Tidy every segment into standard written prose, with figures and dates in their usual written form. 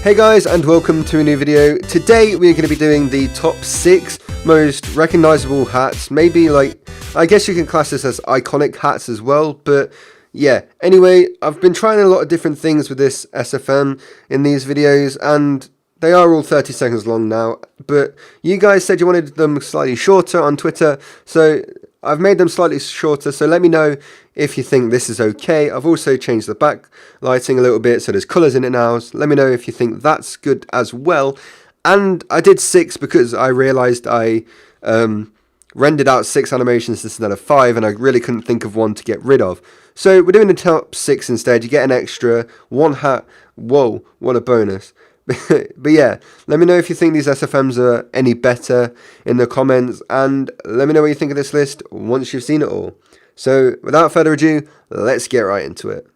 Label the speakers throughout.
Speaker 1: Hey guys, and welcome to a new video. Today we're going to be doing the top 6 most recognizable hats. Maybe I guess you can class this as iconic hats as well, but yeah. Anyway, I've been trying a lot of different things with this SFM in these videos, and they are all 30 seconds long now, but you guys said you wanted them slightly shorter on Twitter, so I've made them slightly shorter, so let me know if you think this is okay. I've also changed the backlighting a little bit, so there's colours in it now. So let me know if you think that's good as well. And I did 6 because I realised I rendered out 6 animations instead of 5, and I really couldn't think of one to get rid of. So we're doing the top 6 instead. You get an extra 1 hat. Whoa, what a bonus. But yeah, let me know if you think these SFMs are any better in the comments, and let me know what you think of this list once you've seen it all. So without further ado, let's get right into it.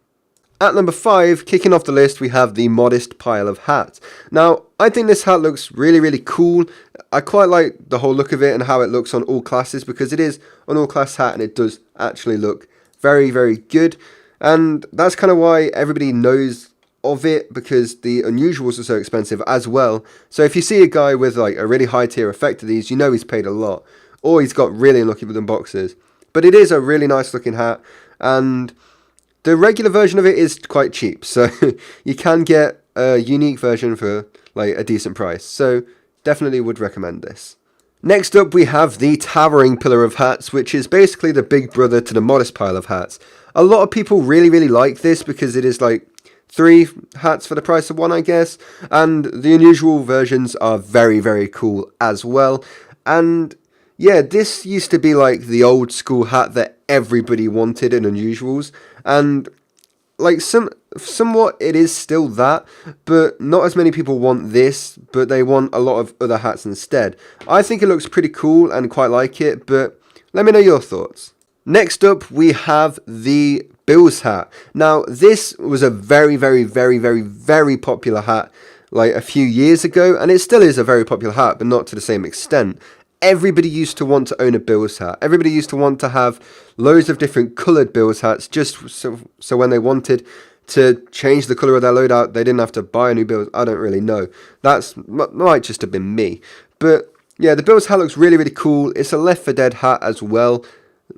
Speaker 1: At number 5, kicking off the list, we have the Modest Pile of Hats. Now, I think this hat looks really cool. I quite like the whole look of it and how it looks on all classes, because it is an all class hat and it does actually look very good. And that's kind of why everybody knows of it, because the unusuals are so expensive as well. So if you see a guy with like a really high tier effect of these, you know he's paid a lot, or he's got really unlucky with them boxes. But it is a really nice looking hat, and the regular version of it is quite cheap, so you can get a unique version for like a decent price. So definitely would recommend this. Next up, we have the Towering Pillar of Hats, which is basically the big brother to the Modest Pile of Hats. A lot of people really like this because it is like 3 hats for the price of 1, I guess, and the unusual versions are very cool as well. And yeah, this used to be like the old school hat that everybody wanted in unusuals, and like somewhat it is still that, but not as many people want this, but they want a lot of other hats instead. I think it looks pretty cool and quite like it, but let me know your thoughts. Next up, we have the Gibbous Hat. Now, this was a very popular hat like a few years ago, and it still is a very popular hat, but not to the same extent. Everybody used to want to own a Gibbous hat. Everybody used to want to have loads of different coloured Gibbous hats, just so when they wanted to change the colour of their loadout, they didn't have to buy a new Gibbous. I don't really know. That might just have been me. But yeah, the Gibbous hat looks really cool. It's a Left 4 Dead hat as well.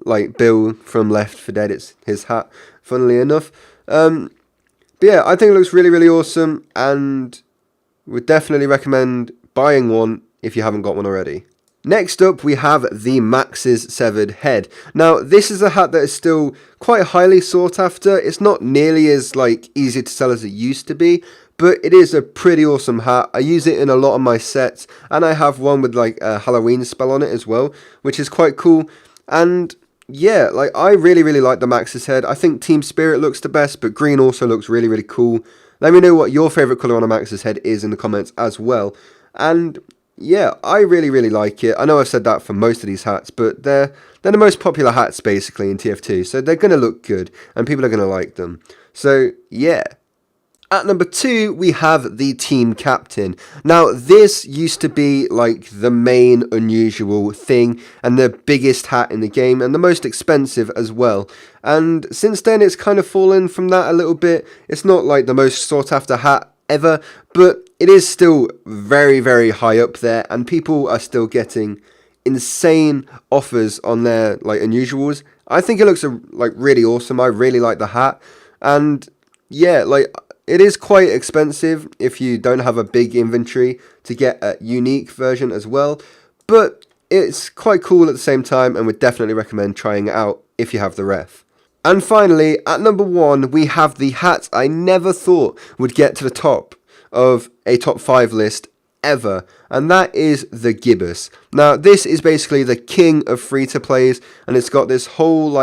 Speaker 1: Like Bill from Left 4 Dead, it's his hat, funnily enough. But yeah, I think it looks really awesome, and would definitely recommend buying one if you haven't got one already. Next up, we have the Maxis Severed Head. Now, this is a hat that is still quite highly sought after. It's not nearly as easy to sell as it used to be, but it is a pretty awesome hat. I use it in a lot of my sets, and I have one with a Halloween spell on it as well, which is quite cool. And yeah, I really like the Maxis Head. I think Team Spirit looks the best, but green also looks really cool. Let me know what your favourite colour on a Maxis Head is in the comments as well. And yeah, I really like it. I know I've said that for most of these hats, but they're the most popular hats basically in TF2, so they're going to look good, and people are going to like them. So yeah. At number 2, we have the Team Captain. Now, this used to be the main unusual thing, and the biggest hat in the game, and the most expensive as well. And since then, it's kind of fallen from that a little bit. It's not the most sought after hat ever, but it is still very high up there, and people are still getting insane offers on their unusuals. I think it looks really awesome. I really like the hat, and yeah, it is quite expensive if you don't have a big inventory to get a unique version as well, but it's quite cool at the same time, and would definitely recommend trying it out if you have the ref. And finally, at number 1, we have the hat I never thought would get to the top of a top 5 list ever, and that is the Gibbous. Now, this is basically the king of free-to-plays, and it's got this whole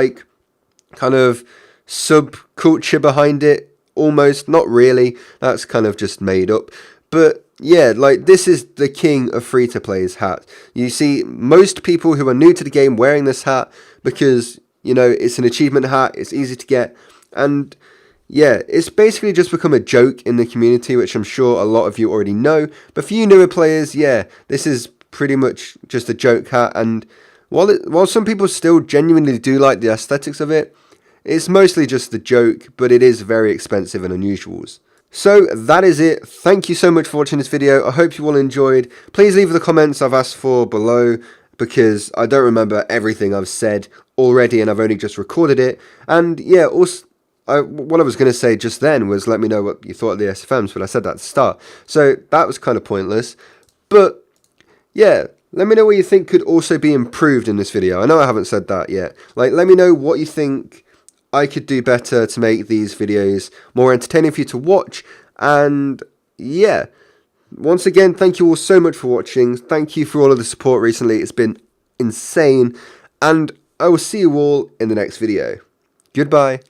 Speaker 1: kind of subculture behind it. Almost, not really, that's kind of just made up, but yeah, this is the king of free-to-plays hat. You see most people who are new to the game wearing this hat because, you know, it's an achievement hat, it's easy to get, and yeah, it's basically just become a joke in the community, which I'm sure a lot of you already know. But for you newer players, yeah, this is pretty much just a joke hat, and while some people still genuinely do like the aesthetics of it, it's mostly just the joke, but it is very expensive in unusuals. So that is it. Thank you so much for watching this video. I hope you all enjoyed. Please leave the comments I've asked for below, because I don't remember everything I've said already and I've only just recorded it. And yeah, also, what I was going to say just then was let me know what you thought of the SFMs, but I said that at the start. So that was kind of pointless. But yeah, let me know what you think could also be improved in this video. I know I haven't said that yet. Like, let me know what you think I could do better to make these videos more entertaining for you to watch. And yeah, once again, thank you all so much for watching. Thank you for all of the support recently. It's been insane. And I will see you all in the next video. Goodbye.